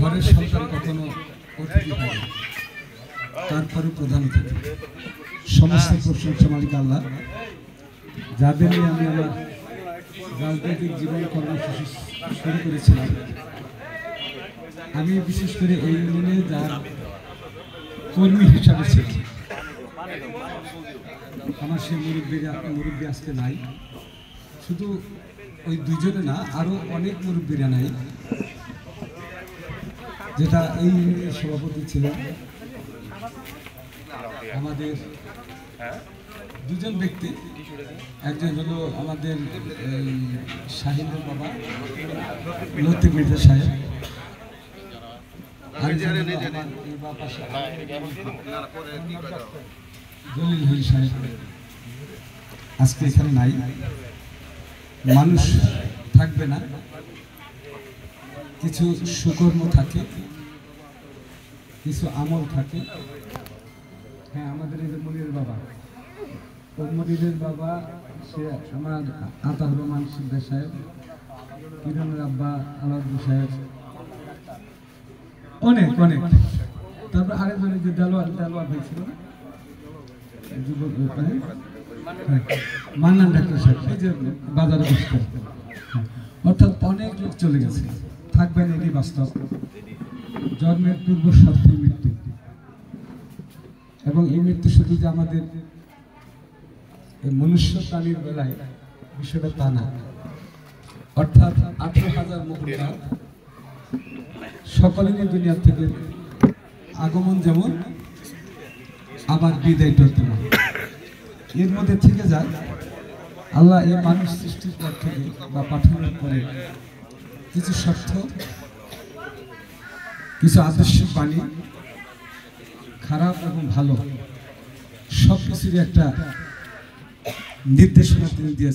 ঘরের সন্তান কখনো অতিথি হয় না, তারপরে প্রধান অতিথি। সমস্ত প্রশংসা মালিক আল্লাহ, যাদের নিয়ে আমি আমার রাজনৈতিক জীবন কর্মসূচি শুরু করেছিলাম। আমি বিশেষ করে এই ইউনিয়নে যার কর্মী হিসাবে ছিলাম। আমার সেই মুরব্বী আজকে নাই, শুধু ওই দুজনে না, আরো অনেক মুরব্বীরা নাই, যেটা এই ইউনিয়নের সভাপতি ছিলেন। আমাদের দুজন ব্যক্তি, একজন হলো আমাদের শাহিনুর বাবা লতিফ মির্জা সাহেব, জলিল হলি সাহেব আজকে এখানে নাই। মানুষ থাকবে না, কিছু সুকর্ম থাকে, কিছু আমল থাকে। হ্যাঁ, আমাদের এই যে মনিরের বাবা, মনিরের বাবা সে আমার আতাউর রহমান সিদ্ধার সাহেব, কিরণের আব্বা আলাউদ্দিন সাহেব, অনেক অনেক। তারপর আরেকজনের যে দেলোয়ার হয়েছিল মান্নান ডাক্তার সাহেব, এই যে বাজারে বসতেন। অর্থাৎ অনেক লোক চলে গেছে, থাকবেন এটি বাস্তব। জন্মের পূর্ব শর্তেই মৃত্যু, এবং এই মৃত্যু শুধু যে আমাদের মনুষ্য প্রাণীর বেলায় বিষয়টা তা না। অর্থাৎ 18,000 মুখরা সকলেরই দুনিয়া থেকে আগমন যেমন, আবার বিদায়টা তেমন। এর মধ্যে থেকে যায় আল্লাহ এই মানুষ সৃষ্টির পর থেকে বা পাঠানোর পরে কিছু স্বার্থ, কিছু আদর্শিক বাণী, খারাপ এবং ভালো সব কিছুরই একটা নির্দেশনা তিনি দিয়েছেন।